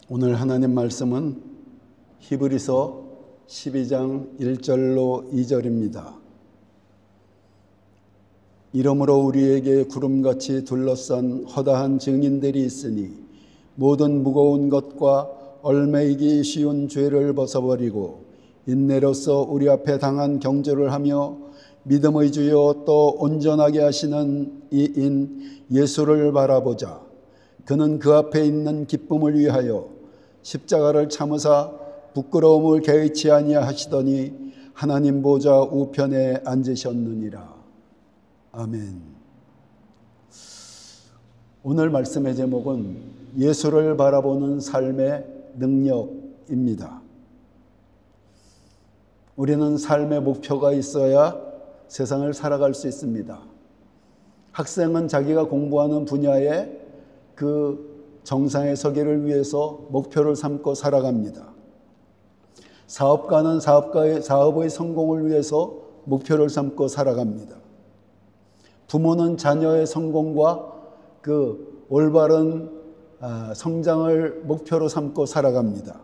오늘 하나님 말씀은 히브리서 12장 1절로 2절입니다. 이러므로 우리에게 구름같이 둘러싼 허다한 증인들이 있으니 모든 무거운 것과 얽매이기 쉬운 죄를 벗어버리고 인내로써 우리 앞에 당한 경주를 하며 믿음의 주요 또 온전하게 하시는 이인 예수를 바라보자. 그는 그 앞에 있는 기쁨을 위하여 십자가를 참으사 부끄러움을 개의치 아니하시더니 하나님 보좌 우편에 앉으셨느니라. 아멘. 오늘 말씀의 제목은 예수를 바라보는 삶의 능력입니다. 우리는 삶의 목표가 있어야 세상을 살아갈 수 있습니다. 학생은 자기가 공부하는 분야에 그 정상에 서기를 위해서 목표를 삼고 살아갑니다. 사업가는 사업의 성공을 위해서 목표를 삼고 살아갑니다. 부모는 자녀의 성공과 그 올바른 성장을 목표로 삼고 살아갑니다.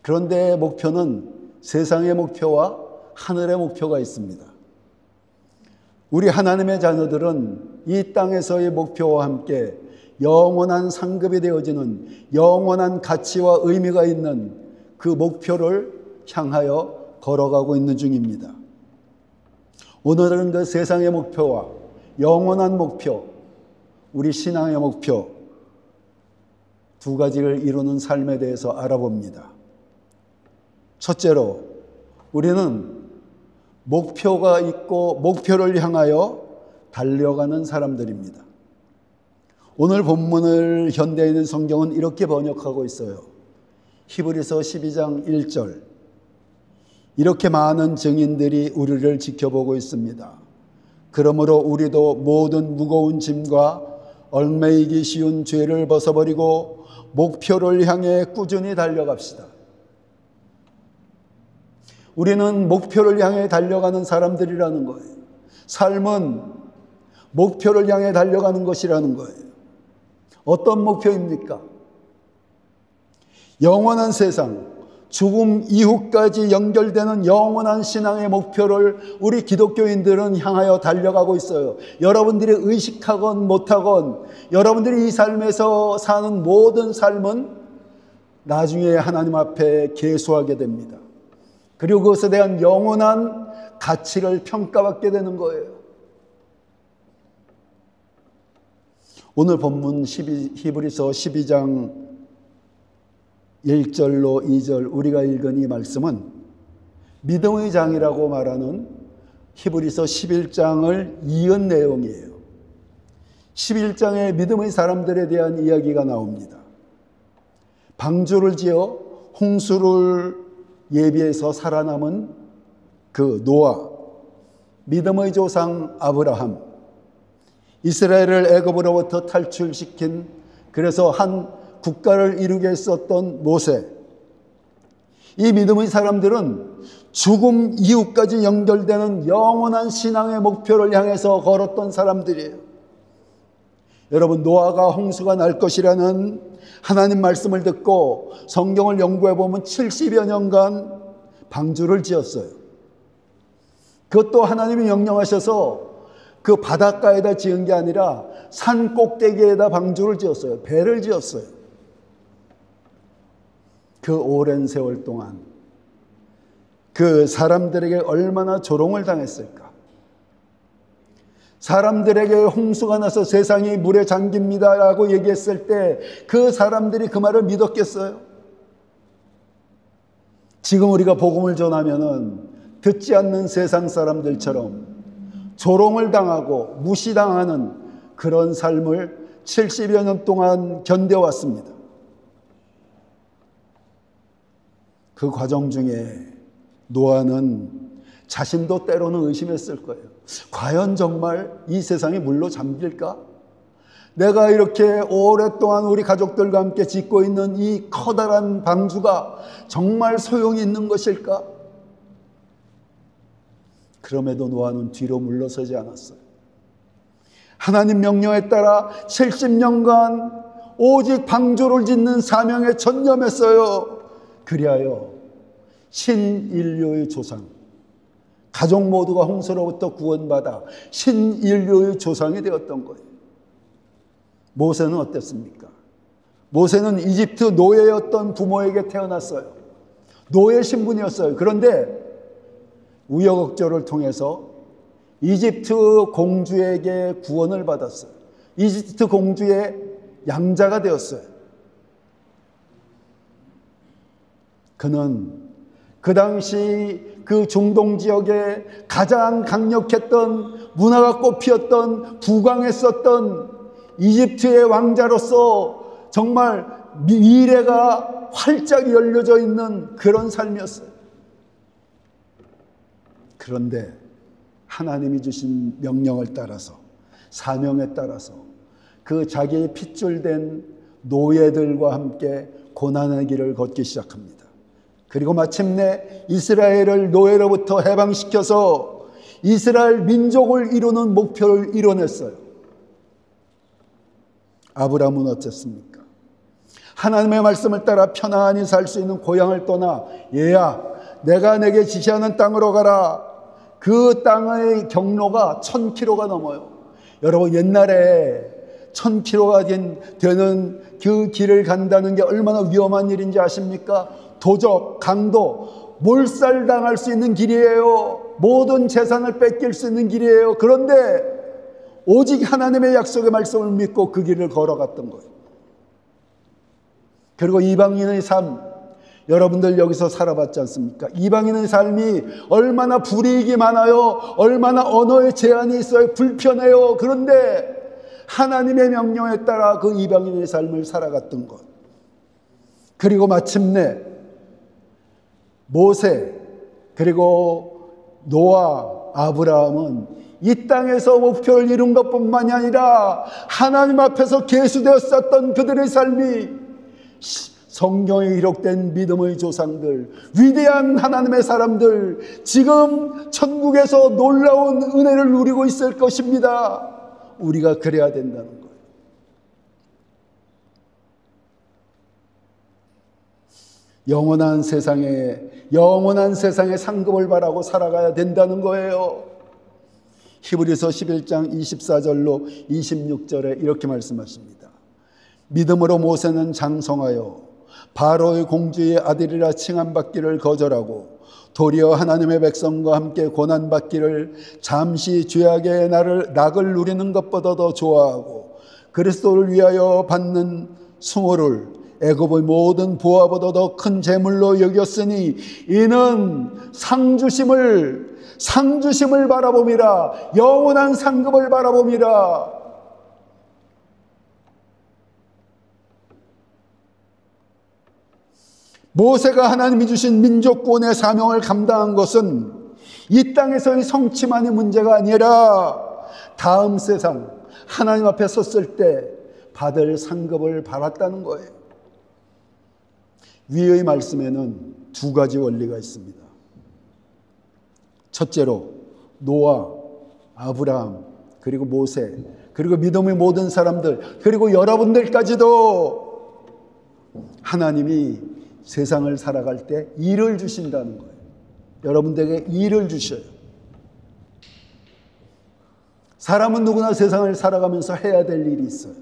그런데 목표는 세상의 목표와 하늘의 목표가 있습니다. 우리 하나님의 자녀들은 이 땅에서의 목표와 함께 영원한 상급이 되어지는 영원한 가치와 의미가 있는 그 목표를 향하여 걸어가고 있는 중입니다. 오늘은 그 세상의 목표와 영원한 목표, 우리 신앙의 목표 두 가지를 이루는 삶에 대해서 알아봅니다. 첫째로 우리는 목표가 있고 목표를 향하여 달려가는 사람들입니다. 오늘 본문을 현대에 있는 성경은 이렇게 번역하고 있어요. 히브리서 12장 1절. 이렇게 많은 증인들이 우리를 지켜보고 있습니다. 그러므로 우리도 모든 무거운 짐과 얽매이기 쉬운 죄를 벗어버리고 목표를 향해 꾸준히 달려갑시다. 우리는 목표를 향해 달려가는 사람들이라는 거예요. 삶은 목표를 향해 달려가는 것이라는 거예요. 어떤 목표입니까? 영원한 세상, 죽음 이후까지 연결되는 영원한 신앙의 목표를 우리 기독교인들은 향하여 달려가고 있어요. 여러분들이 의식하건 못하건 여러분들이 이 삶에서 사는 모든 삶은 나중에 하나님 앞에 계수하게 됩니다. 그리고 그것에 대한 영원한 가치를 평가받게 되는 거예요. 오늘 본문 히브리서 12장 1절로 2절 우리가 읽은 이 말씀은 믿음의 장이라고 말하는 히브리서 11장을 이은 내용이에요. 11장에 믿음의 사람들에 대한 이야기가 나옵니다. 방주를 지어 홍수를 예비해서 살아남은 그 노아, 믿음의 조상 아브라함, 이스라엘을 애굽으로부터 탈출시킨 그래서 한 국가를 이루게 했었던 모세. 이 믿음의 사람들은 죽음 이후까지 연결되는 영원한 신앙의 목표를 향해서 걸었던 사람들이에요. 여러분, 노아가 홍수가 날 것이라는 하나님 말씀을 듣고 성경을 연구해 보면 70여 년간 방주를 지었어요. 그것도 하나님이 명령하셔서 그 바닷가에다 지은 게 아니라 산 꼭대기에다 방주를 지었어요. 배를 지었어요. 그 오랜 세월 동안 그 사람들에게 얼마나 조롱을 당했을까? 사람들에게 홍수가 나서 세상이 물에 잠깁니다 라고 얘기했을 때 그 사람들이 그 말을 믿었겠어요? 지금 우리가 복음을 전하면은 듣지 않는 세상 사람들처럼 조롱을 당하고 무시당하는 그런 삶을 70여 년 동안 견뎌왔습니다. 그 과정 중에 노아는 자신도 때로는 의심했을 거예요. 과연 정말 이 세상이 물로 잠길까? 내가 이렇게 오랫동안 우리 가족들과 함께 짓고 있는 이 커다란 방주가 정말 소용이 있는 것일까? 그럼에도 노아는 뒤로 물러서지 않았어요. 하나님 명령에 따라 70년간 오직 방주를 짓는 사명에 전념했어요. 그리하여 신인류의 조상, 가족 모두가 홍수로부터 구원받아 신인류의 조상이 되었던 거예요. 모세는 어땠습니까? 모세는 이집트 노예였던 부모에게 태어났어요. 노예 신분이었어요. 그런데 우여곡절을 통해서 이집트 공주에게 구원을 받았어요. 이집트 공주의 양자가 되었어요. 그는 그 당시 그 중동 지역에 가장 강력했던, 문화가 꽃피었던, 부강했었던 이집트의 왕자로서 정말 미래가 활짝 열려져 있는 그런 삶이었어요. 그런데 하나님이 주신 명령을 따라서, 사명에 따라서 그 자기의 핏줄된 노예들과 함께 고난의 길을 걷기 시작합니다. 그리고 마침내 이스라엘을 노예로부터 해방시켜서 이스라엘 민족을 이루는 목표를 이뤄냈어요. 아브라함은 어쨌습니까? 하나님의 말씀을 따라 편안히 살 수 있는 고향을 떠나, 얘야, 내가 내게 지시하는 땅으로 가라. 그 땅의 경로가 1000km가 넘어요. 여러분, 옛날에 1000km가 되는 그 길을 간다는 게 얼마나 위험한 일인지 아십니까? 도적, 강도, 몰살당할 수 있는 길이에요. 모든 재산을 뺏길 수 있는 길이에요. 그런데 오직 하나님의 약속의 말씀을 믿고 그 길을 걸어갔던 거예요. 그리고 이방인의 삶, 여러분들 여기서 살아봤지 않습니까? 이방인의 삶이 얼마나 불이익이 많아요. 얼마나 언어의 제한이 있어요. 불편해요. 그런데 하나님의 명령에 따라 그 이방인의 삶을 살아갔던 것. 그리고 마침내 모세, 그리고 노아, 아브라함은 이 땅에서 목표를 이룬 것뿐만이 아니라 하나님 앞에서 계수되었었던 그들의 삶이 성경에 기록된 믿음의 조상들, 위대한 하나님의 사람들, 지금 천국에서 놀라운 은혜를 누리고 있을 것입니다. 우리가 그래야 된다는 거예요. 영원한 세상에 상급을 바라고 살아가야 된다는 거예요. 히브리서 11장 24절로 26절에 이렇게 말씀하십니다. 믿음으로 모세는 장성하여 바로의 공주의 아들이라 칭함받기를 거절하고 도리어 하나님의 백성과 함께 고난받기를 잠시 죄악의 낙을 누리는 것보다 더 좋아하고 그리스도를 위하여 받는 수모를 애굽의 모든 부하보다 더 큰 재물로 여겼으니 이는 상주심을 바라봄이라. 영원한 상급을 바라봄이라. 모세가 하나님이 주신 민족구원의 사명을 감당한 것은 이 땅에서의 성취만이 문제가 아니라 다음 세상 하나님 앞에 섰을 때 받을 상급을 바랐다는 거예요. 위의 말씀에는 두 가지 원리가 있습니다. 첫째로 노아, 아브라함, 그리고 모세, 그리고 믿음의 모든 사람들, 그리고 여러분들까지도 하나님이 세상을 살아갈 때 일을 주신다는 거예요. 여러분들에게 일을 주셔요. 사람은 누구나 세상을 살아가면서 해야 될 일이 있어요.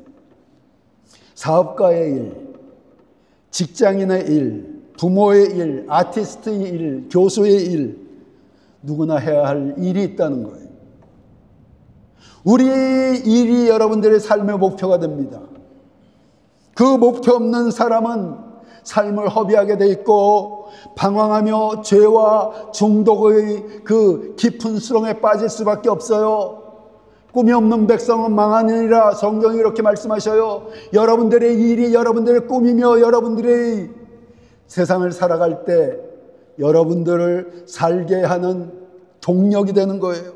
사업가의 일, 직장인의 일, 부모의 일, 아티스트의 일, 교수의 일, 누구나 해야 할 일이 있다는 거예요. 우리의 일이 여러분들의 삶의 목표가 됩니다. 그 목표 없는 사람은 삶을 허비하게 돼 있고 방황하며 죄와 중독의 그 깊은 수렁에 빠질 수밖에 없어요. 꿈이 없는 백성은 망하느니라. 성경이 이렇게 말씀하셔요. 여러분들의 일이 여러분들의 꿈이며 여러분들의 세상을 살아갈 때 여러분들을 살게 하는 동력이 되는 거예요.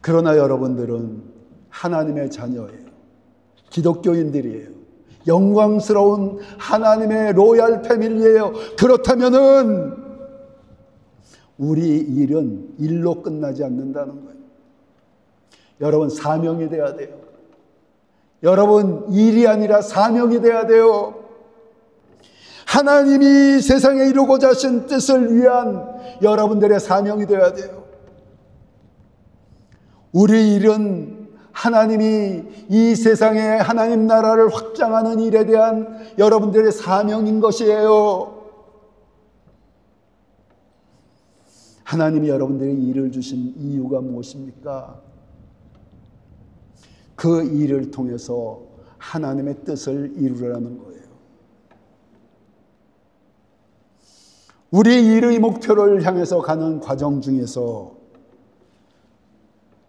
그러나 여러분들은 하나님의 자녀예요. 기독교인들이에요. 영광스러운 하나님의 로얄 패밀리예요. 그렇다면은 우리 일은 일로 끝나지 않는다는 거예요. 여러분, 사명이 돼야 돼요. 여러분, 일이 아니라 사명이 돼야 돼요. 하나님이 세상에 이루고자 하신 뜻을 위한 여러분들의 사명이 되어야 돼요. 우리 일은 하나님이 이 세상에 하나님 나라를 확장하는 일에 대한 여러분들의 사명인 것이에요. 하나님이 여러분들에게 일을 주신 이유가 무엇입니까? 그 일을 통해서 하나님의 뜻을 이루라는 거예요. 우리 일의 목표를 향해서 가는 과정 중에서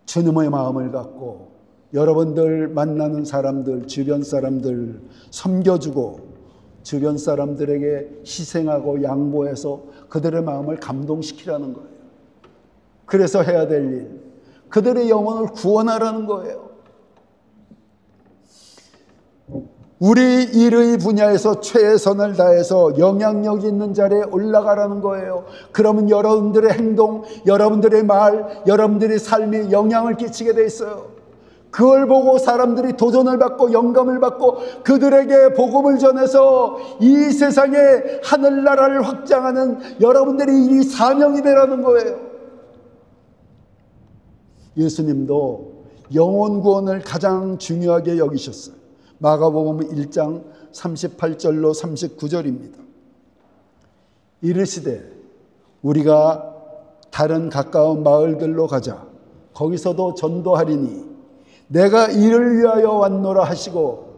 주님의 마음을 갖고 여러분들 만나는 사람들, 주변 사람들 섬겨주고 주변 사람들에게 희생하고 양보해서 그들의 마음을 감동시키라는 거예요. 그래서 해야 될 일, 그들의 영혼을 구원하라는 거예요. 우리 일의 분야에서 최선을 다해서 영향력 있는 자리에 올라가라는 거예요. 그러면 여러분들의 행동, 여러분들의 말, 여러분들의 삶이 영향을 끼치게 돼 있어요. 그걸 보고 사람들이 도전을 받고 영감을 받고 그들에게 복음을 전해서 이 세상에 하늘나라를 확장하는 여러분들이 이 사명이 되라는 거예요. 예수님도 영혼 구원을 가장 중요하게 여기셨어요. 마가복음 1장 38절로 39절입니다. 이르시되 우리가 다른 가까운 마을들로 가자. 거기서도 전도하리니 내가 이를 위하여 왔노라 하시고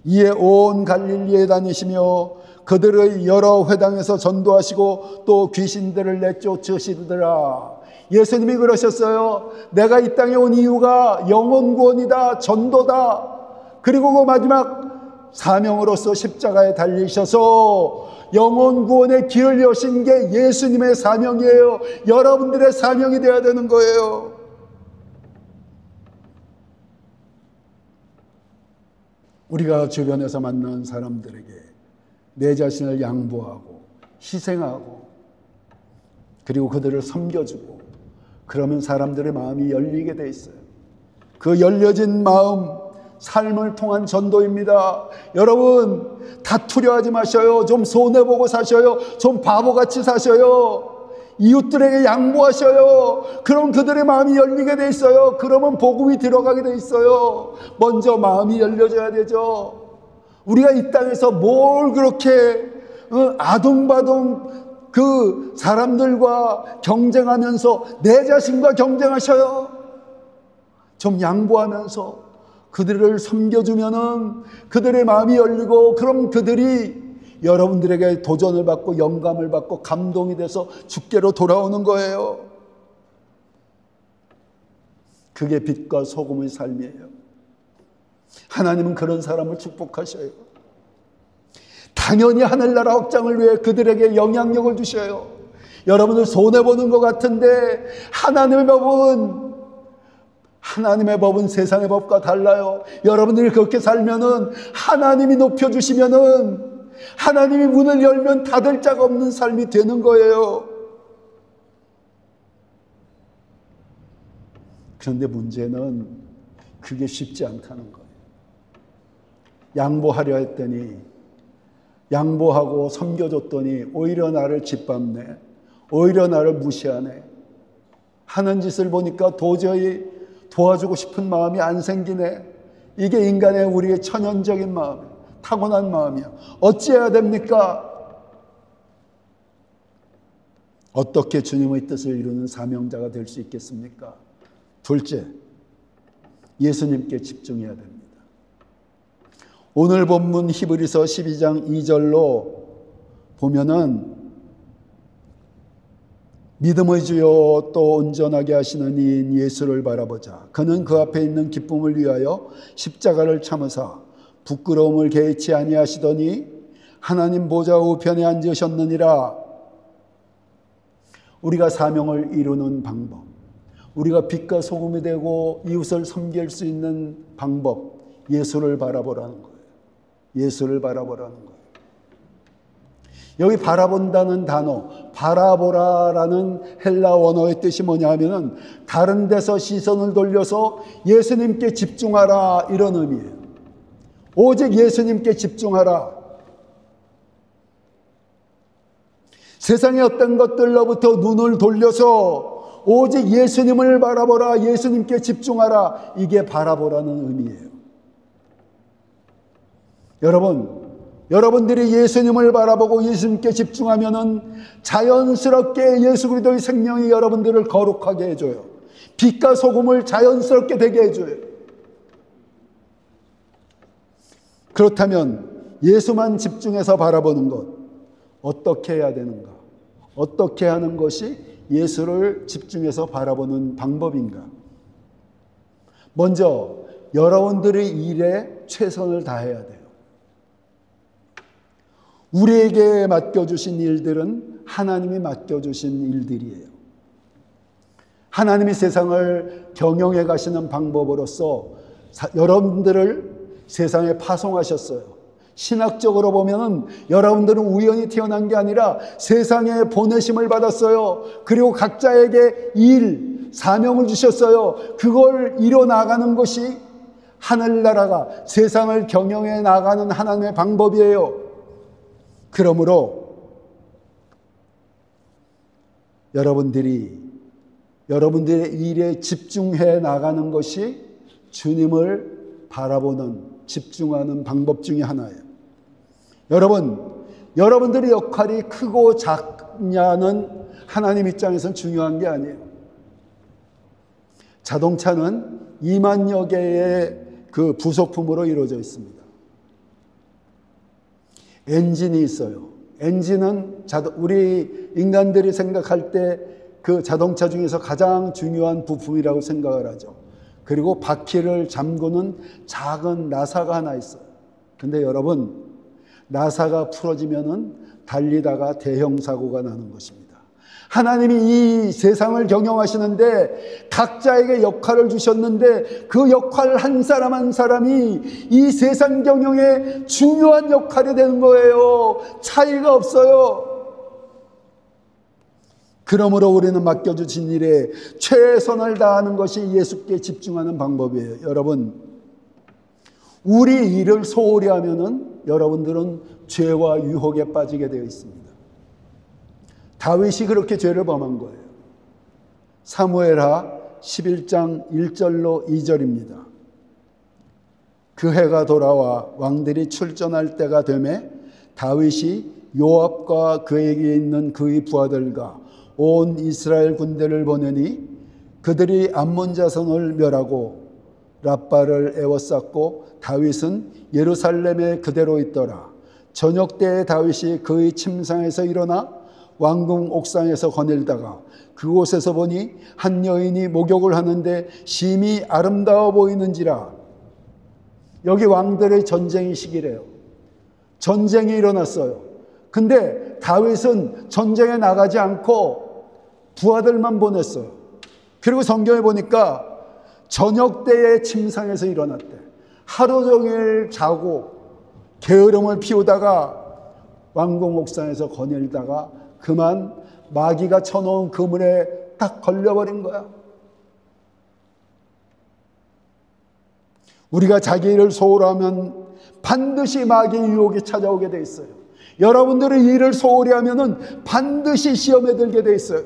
이에 온 갈릴리에 다니시며 그들의 여러 회당에서 전도하시고 또 귀신들을 내쫓으시더라. 예수님이 그러셨어요. 내가 이 땅에 온 이유가 영혼 구원이다, 전도다. 그리고 그 마지막 사명으로서 십자가에 달리셔서 영혼 구원의 길을 여신 게 예수님의 사명이에요. 여러분들의 사명이 되어야 되는 거예요. 우리가 주변에서 만나는 사람들에게 내 자신을 양보하고 희생하고 그리고 그들을 섬겨주고 그러면 사람들의 마음이 열리게 돼 있어요. 그 열려진 마음, 삶을 통한 전도입니다. 여러분, 다투려 하지 마셔요. 좀 손해보고 사셔요. 좀 바보같이 사셔요. 이웃들에게 양보하셔요. 그럼 그들의 마음이 열리게 돼 있어요. 그러면 복음이 들어가게 돼 있어요. 먼저 마음이 열려져야 되죠. 우리가 이 땅에서 뭘 그렇게 아둥바둥 그 사람들과 경쟁하면서 내 자신과 경쟁하셔요. 좀 양보하면서 그들을 섬겨주면은 그들의 마음이 열리고 그럼 그들이 여러분들에게 도전을 받고 영감을 받고 감동이 돼서 주께로 돌아오는 거예요. 그게 빛과 소금의 삶이에요. 하나님은 그런 사람을 축복하셔요. 당연히 하늘나라 확장을 위해 그들에게 영향력을 주셔요. 여러분들 손해보는 것 같은데 하나님의 법은 세상의 법과 달라요. 여러분들이 그렇게 살면은 하나님이 높여주시면은 하나님이 문을 열면 닫을 자가 없는 삶이 되는 거예요. 그런데 문제는 그게 쉽지 않다는 거예요. 양보하려 했더니 양보하고 섬겨줬더니 오히려 나를 짓밟네. 오히려 나를 무시하네. 하는 짓을 보니까 도저히 도와주고 싶은 마음이 안 생기네. 이게 인간의 우리의 천연적인 마음, 타고난 마음이야. 어찌해야 됩니까? 어떻게 주님의 뜻을 이루는 사명자가 될 수 있겠습니까? 둘째, 예수님께 집중해야 됩니다. 오늘 본문 히브리서 12장 2절로 보면은 믿음의 주요 또 온전하게 하시는 이인 예수를 바라보자. 그는 그 앞에 있는 기쁨을 위하여 십자가를 참으사 부끄러움을 개의치 아니하시더니 하나님 보좌 우편에 앉으셨느니라. 우리가 사명을 이루는 방법, 우리가 빛과 소금이 되고 이웃을 섬길 수 있는 방법, 예수를 바라보라는 거예요. 예수를 바라보라는 거예요. 여기 바라본다는 단어, 바라보라라는 헬라 원어의 뜻이 뭐냐 하면은 다른 데서 시선을 돌려서 예수님께 집중하라, 이런 의미예요. 오직 예수님께 집중하라. 세상의 어떤 것들로부터 눈을 돌려서 오직 예수님을 바라보라, 예수님께 집중하라, 이게 바라보라는 의미예요. 여러분들이 예수님을 바라보고 예수님께 집중하면은 자연스럽게 예수 그리스도의 생명이 여러분들을 거룩하게 해줘요. 빛과 소금을 자연스럽게 되게 해줘요. 그렇다면 예수만 집중해서 바라보는 것, 어떻게 해야 되는가? 어떻게 하는 것이 예수를 집중해서 바라보는 방법인가? 먼저 여러분들의 일에 최선을 다해야 돼요. 우리에게 맡겨주신 일들은 하나님이 맡겨주신 일들이에요. 하나님이 세상을 경영해 가시는 방법으로서 여러분들을 세상에 파송하셨어요. 신학적으로 보면은 여러분들은 우연히 태어난 게 아니라 세상에 보내심을 받았어요. 그리고 각자에게 일, 사명을 주셨어요. 그걸 이뤄나가는 것이 하늘나라가 세상을 경영해 나가는 하나님의 방법이에요. 그러므로 여러분들의 일에 집중해 나가는 것이 주님을 바라보는, 집중하는 방법 중에 하나예요. 여러분들의 역할이 크고 작냐는 하나님 입장에서는 중요한 게 아니에요. 자동차는 2만여 개의 그 부속품으로 이루어져 있습니다. 엔진이 있어요. 엔진은 우리 인간들이 생각할 때 그 자동차 중에서 가장 중요한 부품이라고 생각을 하죠. 그리고 바퀴를 잠그는 작은 나사가 하나 있어요. 근데 여러분, 나사가 풀어지면은 달리다가 대형 사고가 나는 것입니다. 하나님이 이 세상을 경영하시는데 각자에게 역할을 주셨는데 그 역할 한 사람 한 사람이 이 세상 경영에 중요한 역할이 되는 거예요. 차이가 없어요. 그러므로 우리는 맡겨주신 일에 최선을 다하는 것이 예수께 집중하는 방법이에요. 여러분, 우리 일을 소홀히 하면은 여러분들은 죄와 유혹에 빠지게 되어 있습니다. 다윗이 그렇게 죄를 범한 거예요. 사무엘하 11장 1절로 2절입니다. 그 해가 돌아와 왕들이 출전할 때가 되매 다윗이 요압과 그에게 있는 그의 부하들과 온 이스라엘 군대를 보내니 그들이 암몬 자손을 멸하고 랍바를 에워쌌고 다윗은 예루살렘에 그대로 있더라. 저녁 때에 다윗이 그의 침상에서 일어나 왕궁 옥상에서 거닐다가 그곳에서 보니 한 여인이 목욕을 하는데 심히 아름다워 보이는지라. 여기 왕들의 전쟁의 시기래요. 전쟁이 일어났어요. 근데 다윗은 전쟁에 나가지 않고 부하들만 보냈어요. 그리고 성경에 보니까 저녁 때에 침상에서 일어났대. 하루 종일 자고 게으름을 피우다가 왕궁 옥상에서 거닐다가 그만 마귀가 쳐놓은 그물에 딱 걸려버린 거야. 우리가 자기 일을 소홀하면 반드시 마귀의 유혹이 찾아오게 돼 있어요. 여러분들의 일을 소홀히 하면은 반드시 시험에 들게 돼 있어요.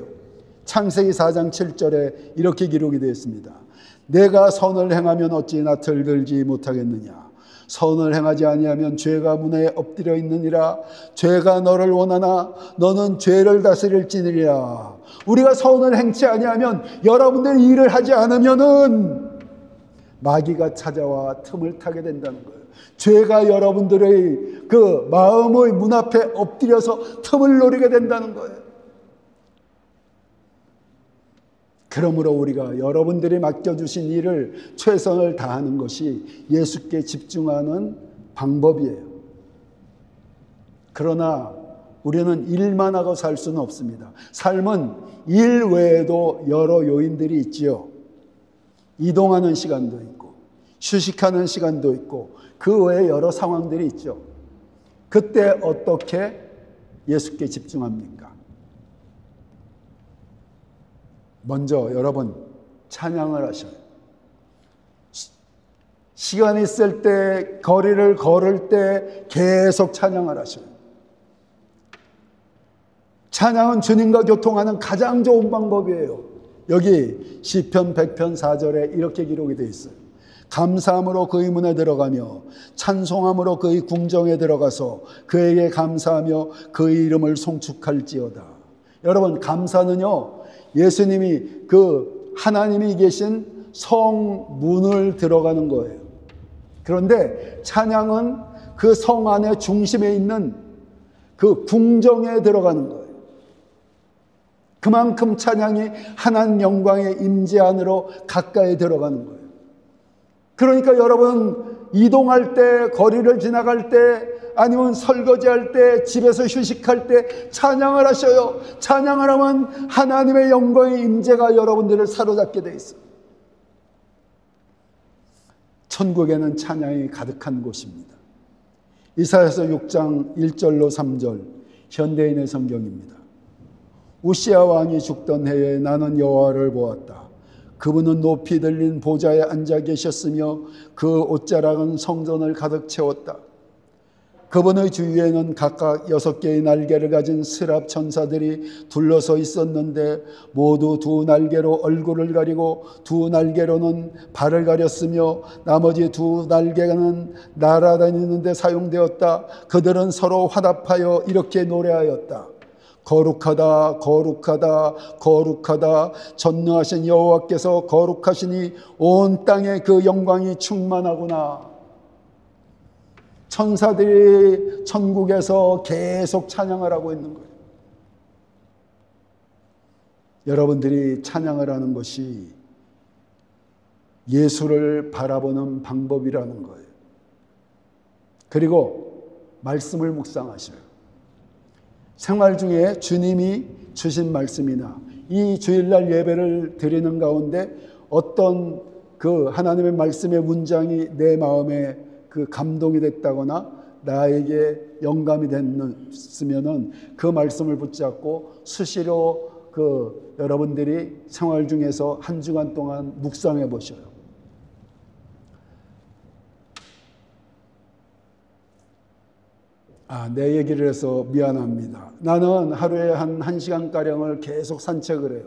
창세기 4장 7절에 이렇게 기록이 되어 있습니다. 내가 선을 행하면 어찌 낯을 들지 못하겠느냐. 선을 행하지 아니하면 죄가 문에 엎드려 있느니라. 죄가 너를 원하나 너는 죄를 다스릴지니라. 우리가 선을 행치 아니하면, 여러분들이 일을 하지 않으면은 마귀가 찾아와 틈을 타게 된다는 거예요. 죄가 여러분들의 그 마음의 문 앞에 엎드려서 틈을 노리게 된다는 거예요. 그러므로 우리가 여러분들이 맡겨주신 일을 최선을 다하는 것이 예수께 집중하는 방법이에요. 그러나 우리는 일만 하고 살 수는 없습니다. 삶은 일 외에도 여러 요인들이 있지요. 이동하는 시간도 있고 휴식하는 시간도 있고 그 외에 여러 상황들이 있죠. 그때 어떻게 예수께 집중합니까? 먼저 여러분 찬양을 하셔요. 시간이 있을 때, 거리를 걸을 때 계속 찬양을 하셔요. 찬양은 주님과 교통하는 가장 좋은 방법이에요. 여기 시편 100편 4절에 이렇게 기록이 되어 있어요. 감사함으로 그의 문에 들어가며 찬송함으로 그의 궁정에 들어가서 그에게 감사하며 그의 이름을 송축할지어다. 여러분, 감사는요, 예수님이 그 하나님이 계신 성문을 들어가는 거예요. 그런데 찬양은 그 성 안에 중심에 있는 그 궁정에 들어가는 거예요. 그만큼 찬양이 하나님 영광의 임재 안으로 가까이 들어가는 거예요. 그러니까 여러분, 이동할 때, 거리를 지나갈 때, 아니면 설거지할 때, 집에서 휴식할 때 찬양을 하셔요. 찬양을 하면 하나님의 영광의 임재가 여러분들을 사로잡게 돼 있어요. 천국에는 찬양이 가득한 곳입니다. 이사야서 6장 1절로 3절 현대인의 성경입니다. 우시야 왕이 죽던 해에 나는 여호와를 보았다. 그분은 높이 들린 보좌에 앉아 계셨으며 그 옷자락은 성전을 가득 채웠다. 그분의 주위에는 각각 6개의 날개를 가진 스랍 천사들이 둘러서 있었는데 모두 2날개로 얼굴을 가리고 2날개로는 발을 가렸으며 나머지 2날개는 날아다니는 데 사용되었다. 그들은 서로 화답하여 이렇게 노래하였다. 거룩하다, 거룩하다, 거룩하다. 전능하신 여호와께서 거룩하시니 온 땅에 그 영광이 충만하구나. 천사들이 천국에서 계속 찬양을 하고 있는 거예요. 여러분들이 찬양을 하는 것이 예수를 바라보는 방법이라는 거예요. 그리고 말씀을 묵상하셔요. 생활 중에 주님이 주신 말씀이나 이 주일날 예배를 드리는 가운데 어떤 그 하나님의 말씀의 문장이 내 마음에 그 감동이 됐다거나 나에게 영감이 됐으면은 그 말씀을 붙잡고 수시로 그 여러분들이 생활 중에서 한 주간 동안 묵상해 보셔요. 내 얘기를 해서 미안합니다. 나는 하루에 한 1시간가량을 계속 산책을 해요.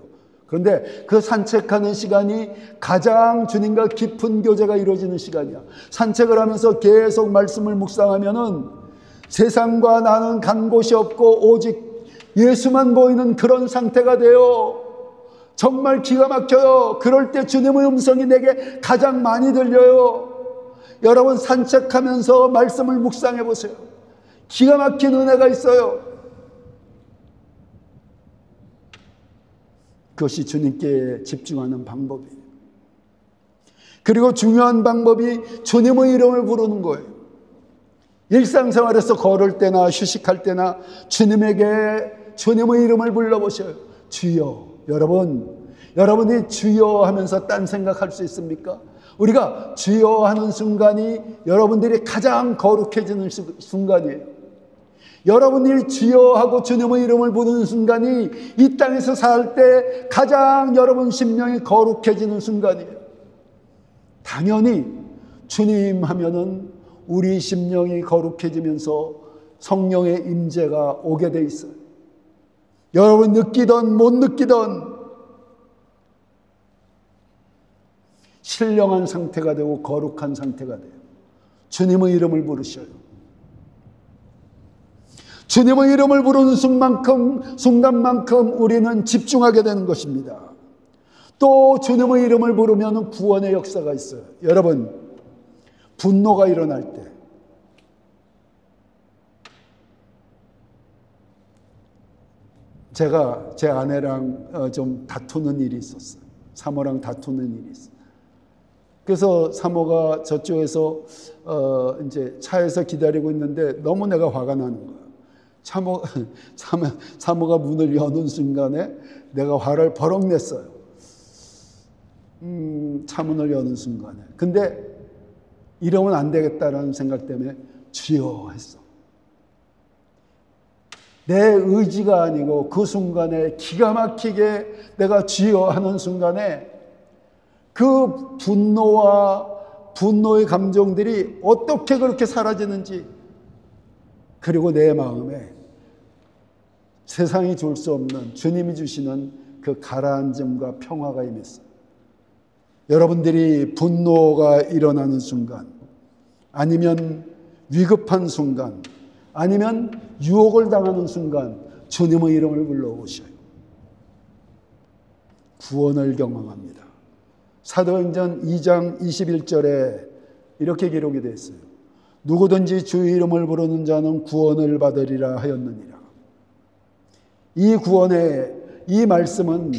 그런데 그 산책하는 시간이 가장 주님과 깊은 교제가 이루어지는 시간이야. 산책을 하면서 계속 말씀을 묵상하면은 세상과 나는 간 곳이 없고 오직 예수만 보이는 그런 상태가 돼요. 정말 기가 막혀요. 그럴 때 주님의 음성이 내게 가장 많이 들려요. 여러분, 산책하면서 말씀을 묵상해 보세요. 기가 막힌 은혜가 있어요. 그것이 주님께 집중하는 방법이에요. 그리고 중요한 방법이 주님의 이름을 부르는 거예요. 일상생활에서 걸을 때나 휴식할 때나 주님에게 주님의 이름을 불러보셔요. 주여. 여러분이 주여 하면서 딴 생각할 수 있습니까? 우리가 주여 하는 순간이 여러분들이 가장 거룩해지는 순간이에요. 여러분들이 주여 하고 주님의 이름을 부르는 순간이 이 땅에서 살 때 가장 여러분 심령이 거룩해지는 순간이에요. 당연히 주님 하면은 우리 심령이 거룩해지면서 성령의 임재가 오게 돼 있어요. 여러분 느끼던 못 느끼던 신령한 상태가 되고 거룩한 상태가 돼요. 주님의 이름을 부르셔요. 주님의 이름을 부르는 순간만큼 우리는 집중하게 되는 것입니다. 또 주님의 이름을 부르면 구원의 역사가 있어요. 여러분, 분노가 일어날 때 제가 제 아내랑 좀 다투는 일이 있었어요. 사모랑 다투는 일이 있어요. 그래서 사모가 저쪽에서 이제 차에서 기다리고 있는데 너무 내가 화가 나는 거야. 사모가 문을 여는 순간에 내가 화를 버럭 냈어요. 차문을 여는 순간에. 근데 이러면 안 되겠다라는 생각 때문에 주여 했어. 내 의지가 아니고 그 순간에 기가 막히게 내가 주여 하는 순간에 그 분노의 감정들이 어떻게 그렇게 사라지는지, 그리고 내 마음에 세상이 줄 수 없는 주님이 주시는 그 가라앉음과 평화가 임했어요. 여러분들이 분노가 일어나는 순간, 아니면 위급한 순간, 아니면 유혹을 당하는 순간 주님의 이름을 불러오셔요. 구원을 경험합니다. 사도행전 2장 21절에 이렇게 기록이 되어 있어요. 누구든지 주의 이름을 부르는 자는 구원을 받으리라 하였느니라. 이 구원의 이 말씀은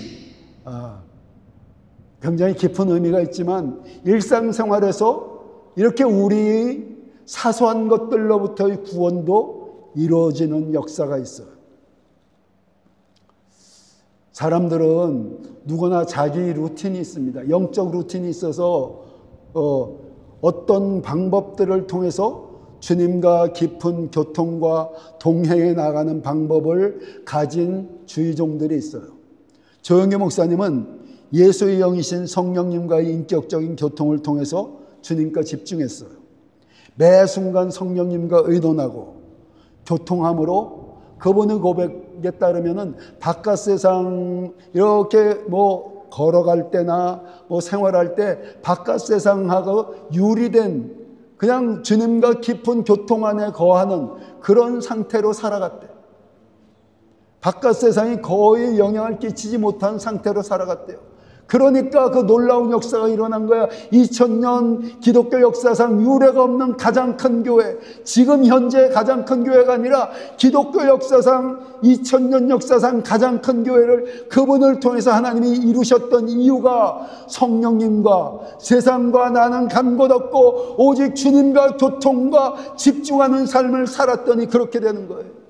굉장히 깊은 의미가 있지만 일상생활에서 이렇게 우리 사소한 것들로부터의 구원도 이루어지는 역사가 있어요. 사람들은 누구나 자기 루틴이 있습니다. 영적 루틴이 있어서 어떤 방법들을 통해서 주님과 깊은 교통과 동행해 나가는 방법을 가진 주의종들이 있어요. 조영교 목사님은 예수의 영이신 성령님과의 인격적인 교통을 통해서 주님과 집중했어요. 매 순간 성령님과 의논하고 교통함으로 그분의 고백에 따르면은 바깥 세상 이렇게 걸어갈 때나 생활할 때 바깥 세상하고 유리된 그냥 주님과 깊은 교통 안에 거하는 그런 상태로 살아갔대. 바깥 세상이 거의 영향을 끼치지 못한 상태로 살아갔대요. 그러니까 그 놀라운 역사가 일어난 거야. 2000년 기독교 역사상 유례가 없는 가장 큰 교회, 지금 현재 가장 큰 교회가 아니라 기독교 역사상 2000년 역사상 가장 큰 교회를 그분을 통해서 하나님이 이루셨던 이유가 성령님과 세상과 나는 간 곳 없고 오직 주님과 교통과 집중하는 삶을 살았더니 그렇게 되는 거예요.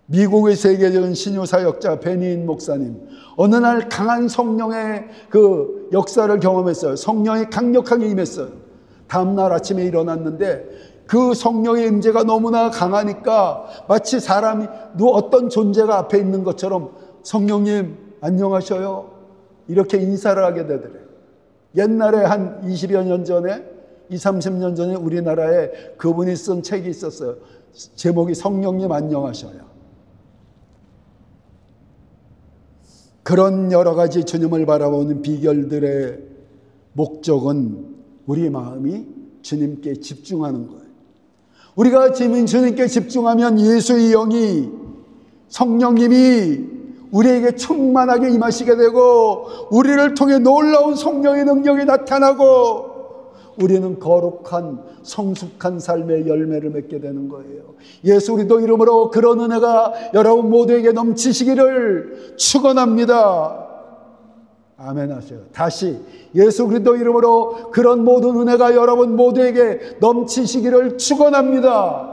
미국의 세계적인 신유사역자 베니인 목사님, 어느 날 강한 성령의 그 역사를 경험했어요. 성령이 강력하게 임했어요. 다음날 아침에 일어났는데 그 성령의 임재가 너무나 강하니까 마치 사람이 어떤 존재가 앞에 있는 것처럼 성령님 안녕하셔요 이렇게 인사를 하게 되더래요. 옛날에 한 20여 년 전에 20, 30년 전에 우리나라에 그분이 쓴 책이 있었어요. 제목이 성령님 안녕하셔요. 그런 여러 가지 주님을 바라보는 비결들의 목적은 우리 마음이 주님께 집중하는 거예요. 우리가 주님께 집중하면 예수의 영이, 성령님이 우리에게 충만하게 임하시게 되고 우리를 통해 놀라운 성령의 능력이 나타나고 우리는 거룩한 성숙한 삶의 열매를 맺게 되는 거예요. 예수 그리스도 이름으로 그런 은혜가 여러분 모두에게 넘치시기를 축원합니다. 아멘 하세요. 다시 예수 그리스도 이름으로 그런 모든 은혜가 여러분 모두에게 넘치시기를 축원합니다.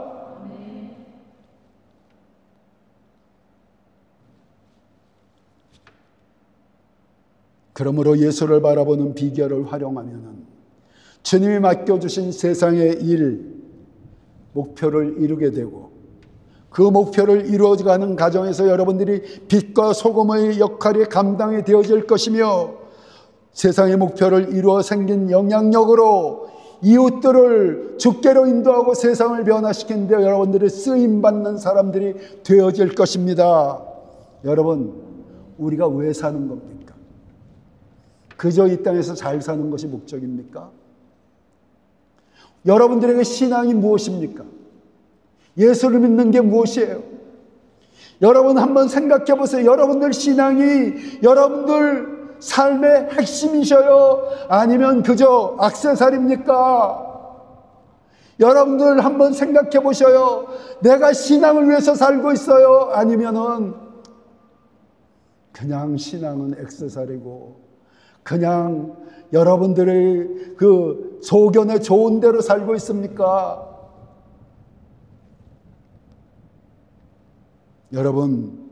그러므로 예수를 바라보는 비결을 활용하면은 주님이 맡겨주신 세상의 일, 목표를 이루게 되고 그 목표를 이루어가는 과정에서 여러분들이 빛과 소금의 역할이 감당이 되어질 것이며 세상의 목표를 이루어 생긴 영향력으로 이웃들을 주께로 인도하고 세상을 변화시키는 데 여러분들이 쓰임받는 사람들이 되어질 것입니다. 여러분, 우리가 왜 사는 겁니까? 그저 이 땅에서 잘 사는 것이 목적입니까? 여러분들에게 신앙이 무엇입니까? 예수를 믿는 게 무엇이에요? 여러분 한번 생각해 보세요. 여러분들 신앙이 여러분들 삶의 핵심이셔요? 아니면 그저 액세서리입니까? 여러분들 한번 생각해 보셔요. 내가 신앙을 위해서 살고 있어요? 아니면은 그냥 신앙은 액세서리고 그냥 여러분들의 그 소견에 좋은 대로 살고 있습니까? 여러분,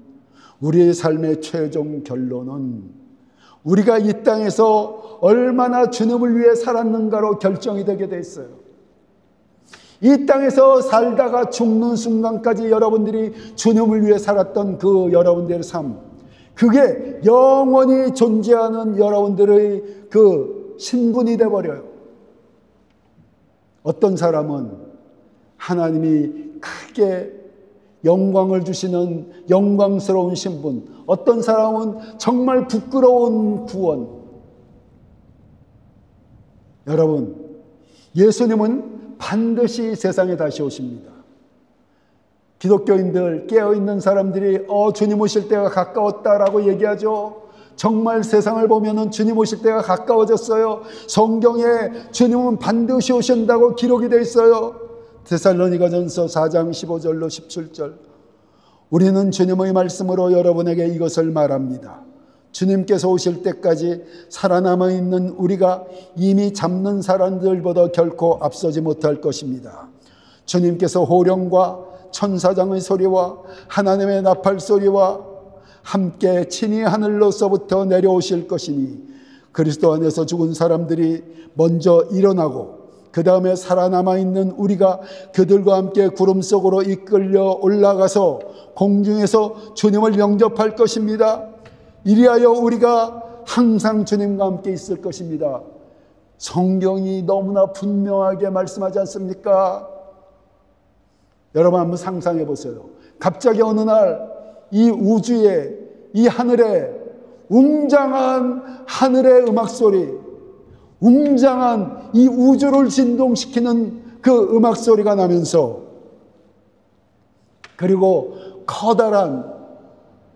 우리의 삶의 최종 결론은 우리가 이 땅에서 얼마나 주님을 위해 살았는가로 결정이 되게 돼 있어요. 이 땅에서 살다가 죽는 순간까지 여러분들이 주님을 위해 살았던 그 여러분들의 삶, 그게 영원히 존재하는 여러분들의 그 신분이 되어버려요. 어떤 사람은 하나님이 크게 영광을 주시는 영광스러운 신분, 어떤 사람은 정말 부끄러운 구원. 여러분, 예수님은 반드시 세상에 다시 오십니다. 기독교인들, 깨어있는 사람들이 주님 오실 때가 가까웠다라고 얘기하죠. 정말 세상을 보면은 주님 오실 때가 가까워졌어요. 성경에 주님은 반드시 오신다고 기록이 되어 있어요. 데살로니가전서 4장 15절로 17절. 우리는 주님의 말씀으로 여러분에게 이것을 말합니다. 주님께서 오실 때까지 살아남아 있는 우리가 이미 잡는 사람들보다 결코 앞서지 못할 것입니다. 주님께서 호령과 천사장의 소리와 하나님의 나팔 소리와 함께 친히 하늘로서부터 내려오실 것이니 그리스도 안에서 죽은 사람들이 먼저 일어나고 그 다음에 살아남아 있는 우리가 그들과 함께 구름 속으로 이끌려 올라가서 공중에서 주님을 영접할 것입니다. 이리하여 우리가 항상 주님과 함께 있을 것입니다. 성경이 너무나 분명하게 말씀하지 않습니까? 여러분 한번 상상해 보세요. 갑자기 어느 날 이 우주에, 이 하늘에 웅장한 하늘의 음악소리, 웅장한 이 우주를 진동시키는 그 음악소리가 나면서, 그리고 커다란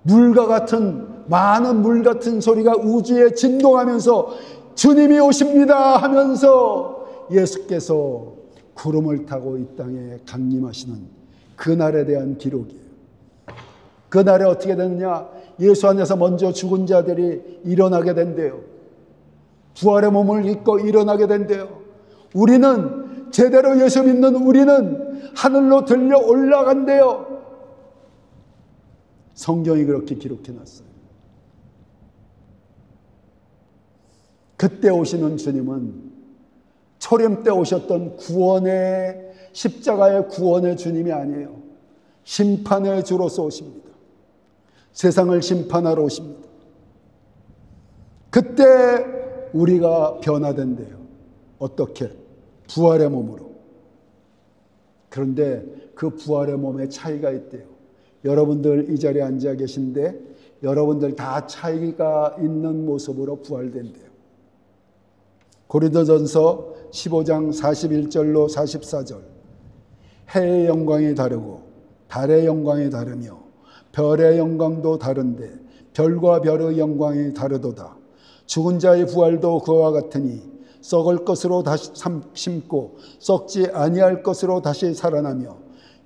물과 같은, 많은 물 같은 소리가 우주에 진동하면서 주님이 오십니다 하면서 예수께서 구름을 타고 이 땅에 강림하시는 그날에 대한 기록이에요. 그날에 어떻게 되느냐? 예수 안에서 먼저 죽은 자들이 일어나게 된대요. 부활의 몸을 입고 일어나게 된대요. 우리는, 제대로 예수 믿는 우리는 하늘로 들려 올라간대요. 성경이 그렇게 기록해놨어요. 그때 오시는 주님은 초림 때 오셨던 구원의, 십자가의 구원의 주님이 아니에요. 심판의 주로서 오십니다. 세상을 심판하러 오십니다. 그때 우리가 변화된대요. 어떻게? 부활의 몸으로. 그런데 그 부활의 몸에 차이가 있대요. 여러분들 이 자리에 앉아 계신데 여러분들 다 차이가 있는 모습으로 부활된대요. 고린도전서 15장 41절로 44절. 해의 영광이 다르고 달의 영광이 다르며 별의 영광도 다른데 별과 별의 영광이 다르도다. 죽은 자의 부활도 그와 같으니 썩을 것으로 다시 심고 썩지 아니할 것으로 다시 살아나며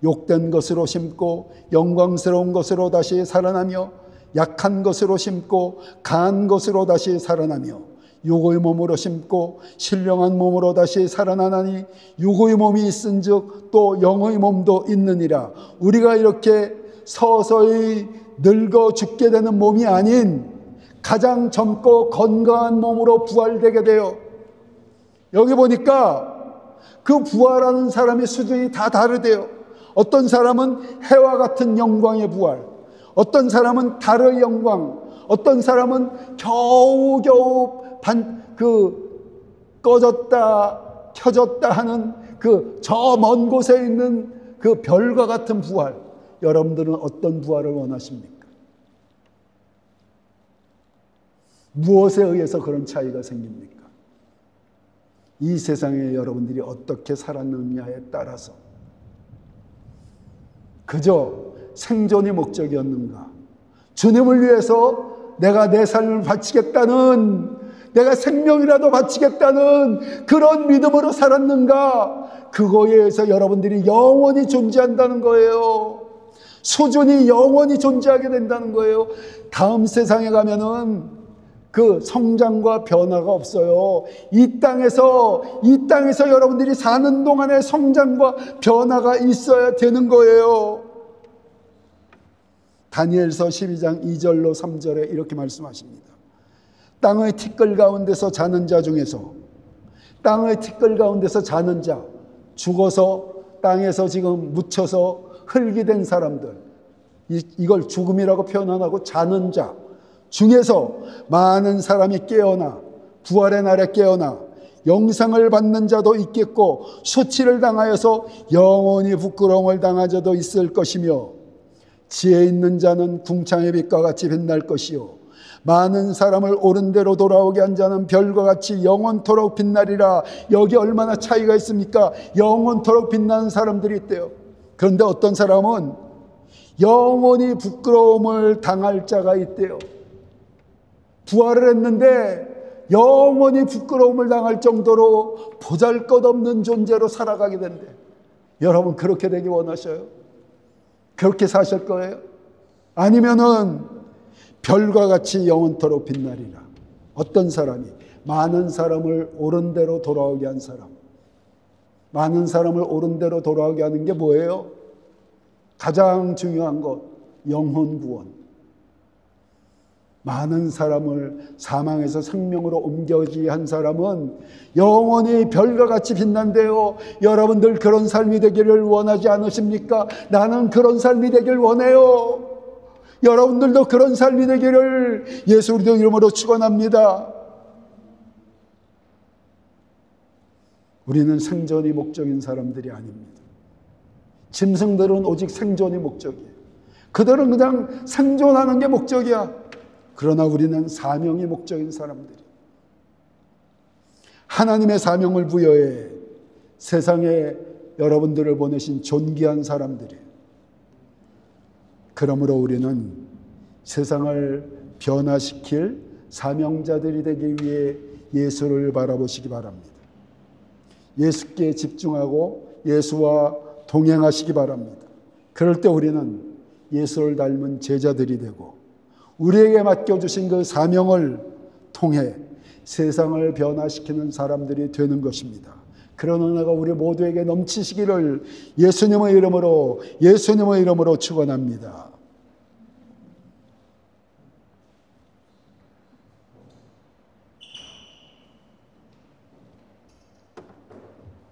욕된 것으로 심고 영광스러운 것으로 다시 살아나며 약한 것으로 심고 강한 것으로 다시 살아나며 육의 몸으로 심고 신령한 몸으로 다시 살아나나니 육의 몸이 있은즉 또 영의 몸도 있느니라. 우리가 이렇게 서서히 늙어 죽게 되는 몸이 아닌 가장 젊고 건강한 몸으로 부활되게 돼요. 여기 보니까 그 부활하는 사람의 수준이 다 다르대요. 어떤 사람은 해와 같은 영광의 부활, 어떤 사람은 달의 영광, 어떤 사람은 겨우겨우 꺼졌다 켜졌다 하는 그 저 먼 곳에 있는 그 별과 같은 부활. 여러분들은 어떤 부활을 원하십니까? 무엇에 의해서 그런 차이가 생깁니까? 이 세상에 여러분들이 어떻게 살았느냐에 따라서 그저 생존이 목적이었는가? 주님을 위해서 내가 내 삶을 바치겠다는, 내가 생명이라도 바치겠다는 그런 믿음으로 살았는가? 그거에 의해서 여러분들이 영원히 존재한다는 거예요. 수준이 영원히 존재하게 된다는 거예요. 다음 세상에 가면은 그 성장과 변화가 없어요. 이 땅에서 여러분들이 사는 동안에 성장과 변화가 있어야 되는 거예요. 다니엘서 12장 2절로 3절에 이렇게 말씀하십니다. 땅의 티끌 가운데서 자는 자 중에서, 땅의 티끌 가운데서 자는 자, 죽어서 땅에서 지금 묻혀서 흙이 된 사람들, 이걸 죽음이라고 표현 안 하고 자는 자 중에서 많은 사람이 깨어나 부활의 날에 깨어나 영생을 받는 자도 있겠고 수치를 당하여서 영원히 부끄러움을 당한 자도 있을 것이며, 지혜 있는 자는 궁창의 빛과 같이 빛날 것이요 많은 사람을 옳은 대로 돌아오게 한 자는 별과 같이 영원토록 빛나리라. 여기 얼마나 차이가 있습니까? 영원토록 빛나는 사람들이 있대요. 그런데 어떤 사람은 영원히 부끄러움을 당할 자가 있대요. 부활을 했는데 영원히 부끄러움을 당할 정도로 보잘것없는 존재로 살아가게 된대. 여러분 그렇게 되기 원하셔요? 그렇게 사실 거예요? 아니면은 별과 같이 영원토록 빛나리라. 어떤 사람이? 많은 사람을 옳은 대로 돌아오게 한 사람. 많은 사람을 옳은 대로 돌아오게 하는 게 뭐예요? 가장 중요한 것, 영혼 구원. 많은 사람을 사망에서 생명으로 옮겨지게 한 사람은 영원히 별과 같이 빛난대요. 여러분들 그런 삶이 되기를 원하지 않으십니까? 나는 그런 삶이 되길 원해요. 여러분들도 그런 삶이 되기를 예수 그리스도 이름으로 축원합니다. 우리는 생존이 목적인 사람들이 아닙니다. 짐승들은 오직 생존이 목적이에요. 그들은 그냥 생존하는 게 목적이야. 그러나 우리는 사명이 목적인 사람들이, 하나님의 사명을 부여해 세상에 여러분들을 보내신 존귀한 사람들이에요. 그러므로 우리는 세상을 변화시킬 사명자들이 되기 위해 예수를 바라보시기 바랍니다. 예수께 집중하고 예수와 동행하시기 바랍니다. 그럴 때 우리는 예수를 닮은 제자들이 되고 우리에게 맡겨주신 그 사명을 통해 세상을 변화시키는 사람들이 되는 것입니다. 그런 은혜가 우리 모두에게 넘치시기를 예수님의 이름으로 축원합니다.